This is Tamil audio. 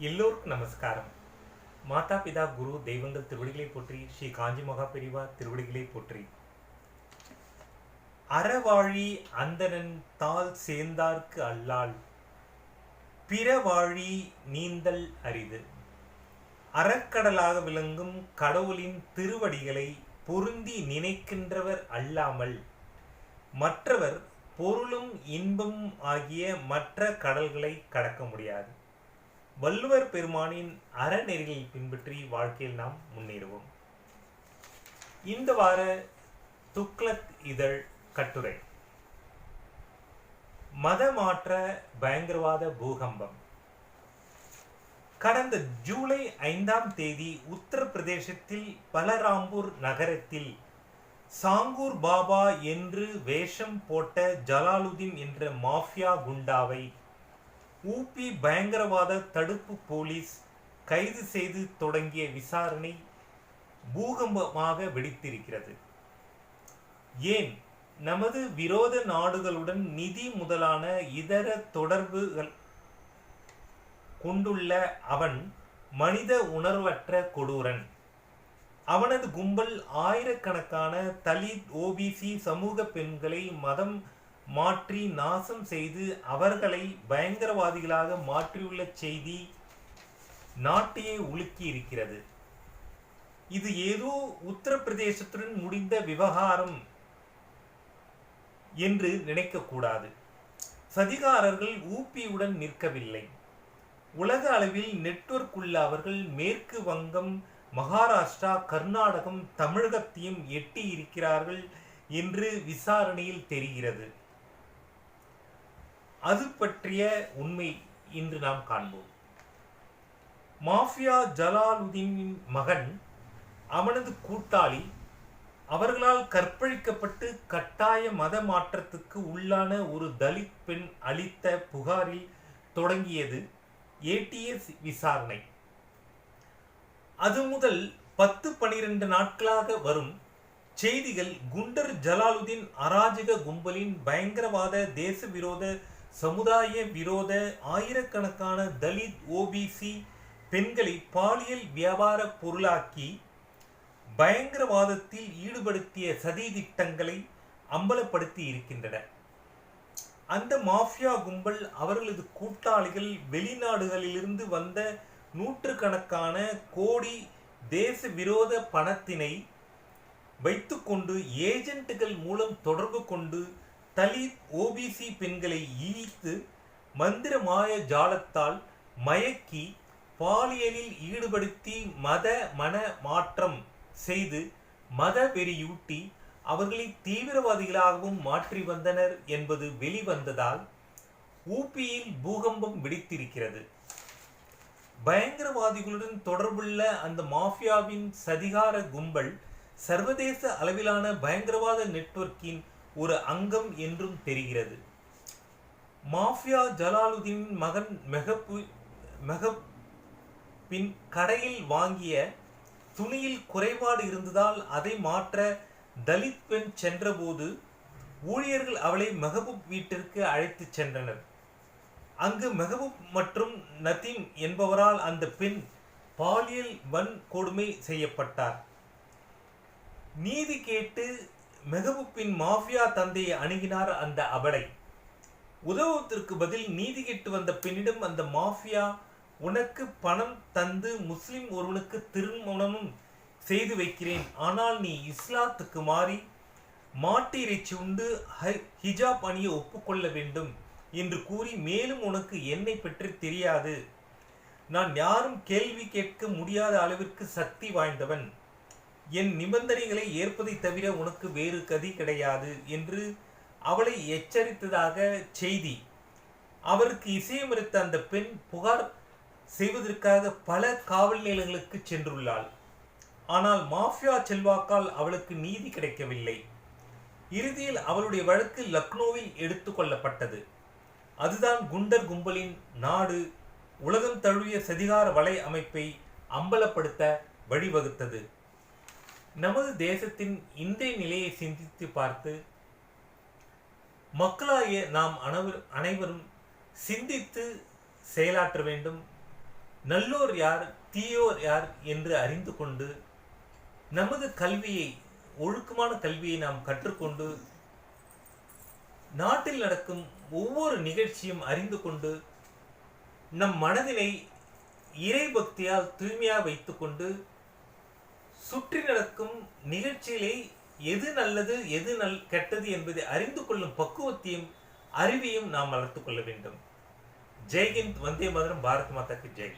எல்லோருக்கும் நமஸ்காரம். மாதா பிதா குரு தெய்வங்கள் திருவடிகளை போற்றி, ஸ்ரீ காஞ்சி மகா பெரிவா திருவடிகளை போற்றி. அறவாழி அந்தணன் தாள் சேர்ந்தார்க்கு அல்லால் பிறவாழி நீந்தல் அரிது. அறக்கடலாக விளங்கும் கடவுளின் திருவடிகளை பொருந்தி நினைக்கின்றவர் அல்லாமல் மற்றவர் பொருளும் இன்பமும் ஆகிய மற்ற கடல்களை கடக்க முடியாது. வள்ளுவர் பெருமானின் அறநெறிகளை பின்பற்றி வாழ்க்கையில் நாம் முன்னேறுவோம். இந்த வார துக்ளக் இதழ் கட்டுரை மதமாற்ற பயங்கரவாத பூகம்பம். கடந்த ஜூலை 5ஆம் தேதி உத்தரப்பிரதேசத்தில் பலராம்பூர் நகரத்தில் சாங்கூர் பாபா என்று வேஷம் போட்ட ஜலாலுதீன் என்ற மாஃபியா குண்டாவை ஊபி பயங்கரவாத தடுப்பு போலீஸ் கைது செய்து தொடங்கிய விசாரணை பூகம்பமாக வெடித்திருக்கிறது. ஏன் நமது விரோத நாடுகளுடன் நிதி முதலான இதர தொடர்புகள் கொண்டுள்ள அவன் மனித உணர்வற்ற கொடூரன். அவனது கும்பல் ஆயிரக்கணக்கான தலித் ஓபிசி சமூக பெண்களை மதம் மாற்றி நாசம் செய்து அவர்களை பயங்கரவாதிகளாக மாற்றியுள்ள செய்தி நாட்டையே உலுக்கி இருக்கிறது. இது ஏதோ உத்தரப்பிரதேசத்துடன் முடிந்த விவகாரம் என்று நினைக்கக்கூடாது. சதிகாரர்கள் ஊபியுடன் நிற்கவில்லை. உலக அளவில் நெட்வொர்க் உள்ள அவர்கள் மேற்கு வங்கம், மகாராஷ்டிரா, கர்நாடகம், தமிழகத்தையும் எட்டி இருக்கிறார்கள் என்று விசாரணையில் தெரிகிறது. அது பற்றிய உண்மை இன்று நாம் காண்போம். மாஃபியா ஜலாலுதீனின் மகன், அவனது கூட்டாளி அவர்களால் கற்பழிக்கப்பட்டு கட்டாய மத மாற்றத்துக்கு உள்ளான ஒரு தலித் பெண் அளித்த புகாரில் தொடங்கியது ஏடிஎஸ் விசாரணை. அது முதல் 10-12 நாட்களாக வரும் செய்திகள் குண்டர் ஜலாலுதீன் அராஜக கும்பலின் பயங்கரவாத, தேச விரோத, சமுதாய விரோத, ஆயிரக்கணக்கான தலித் ஓபிசி பெண்களை பாலியல் வியாபார பொருளாக்கி பயங்கரவாதத்தில் ஈடுபடுத்திய சதி திட்டங்களை அம்பலப்படுத்தி இருக்கின்றன. அந்த மாஃபியா கும்பல் அவர்களது கூட்டாளிகள் வெளிநாடுகளிலிருந்து வந்த நூற்றுக்கணக்கான கோடி தேச விரோத பணத்தினை வைத்துக்கொண்டு ஏஜென்ட்டுகள் மூலம் தொடர்பு கொண்டு தலித் ஓபிசி பெண்களை ஈர்த்து மந்திர மாய ஜாலத்தால் மயக்கி பாலியலில் ஈடுபடுத்தி மத மன மாற்றம் செய்து மத வெறியூட்டி அவர்களை தீவிரவாதிகளாகவும் மாற்றி வந்தனர் என்பது வெளிவந்ததால் ஊபியில் பூகம்பம் வெடித்திருக்கிறது. பயங்கரவாதிகளுடன் தொடர்புள்ள அந்த மாஃபியாவின் சதிகார கும்பல் சர்வதேச அளவிலான பயங்கரவாத நெட்வொர்க்கின் ஒரு அங்கம் என்றும் தெரிகிறது. மாஃபியா ஜலாலுதீனின் மகன் மெஹபின் கடையில் வாங்கிய துணியில் குறைபாடு இருந்ததால் அதை மாற்ற தலித் பெண் சென்றபோது ஊழியர்கள் அவளை மெஹபூப் வீட்டிற்கு அழைத்து சென்றனர். அங்கு மெஹபூப் மற்றும் நதீம் என்பவரால் அந்த பெண் பாலியல் வன்கொடுமை செய்யப்பட்டார். நீதி கேட்டு மெஹபூப்பின் மாஃபியா தந்தையை அணுகினார் அந்த அபலை. உதவுவதற்கு பதில் நீதி கேட்டு வந்த பெண்ணிடம் அந்த மாஃபியா, உனக்கு பணம் தந்து முஸ்லிம் ஒருவனுக்கு திருமணமும் செய்து வைக்கிறேன், ஆனால் நீ இஸ்லாத்துக்கு மாறி மாட்டு இறைச்சி உண்டு ஹிஜாப் அணிய ஒப்புக்கொள்ள வேண்டும் என்று கூறி, மேலும் உனக்கு என்னை பற்றி தெரியாது, நான் யாரும் கேள்வி கேட்க முடியாத அளவிற்கு சக்தி வாய்ந்தவன், என் நிபந்தனைகளை ஏற்பதை தவிர உனக்கு வேறு கதி கிடையாது என்று அவளை எச்சரித்ததாக செய்தி. அவருக்கு இசையமளித்த அந்த பெண் புகார் செய்வதற்காக பல காவல் நிலையங்களுக்கு சென்றுள்ளாள். ஆனால் மாஃபியா செல்வாக்கால் அவளுக்கு நீதி கிடைக்கவில்லை. இறுதியில் அவளுடைய வழக்கு லக்னோவில் எடுத்து கொள்ளப்பட்டது. அதுதான் குண்டர் கும்பலின் நாடு உலகம் தழுவிய சதிகார வலை அமைப்பை அம்பலப்படுத்த வழிவகுத்தது. நமது தேசத்தின் இன்றைய நிலையை சிந்தித்து பார்த்து மக்களாகிய நாம் அனைவரும் சிந்தித்து செயலாற்ற வேண்டும். நல்லோர் யார் தீயோர் யார் என்று அறிந்து கொண்டு நமது கல்வியை, ஒழுக்கமான கல்வியை நாம் கற்றுக்கொண்டு நாட்டில் நடக்கும் ஒவ்வொரு நிகழ்ச்சியும் அறிந்து கொண்டு நம் மனதினை இறை பக்தியால் தூய்மையாக வைத்துக்கொண்டு சுற்றி நடக்கும் நிகழ்ச்சிகளை எது நல்லது எது கெட்டது என்பதை அறிந்து கொள்ளும் பக்குவத்தையும் அறிவையும் நாம் வளர்த்துக் கொள்ள வேண்டும். ஜெய்ஹிந்த், வந்தே மாதரம், பாரத் மாதா கி ஜெய்.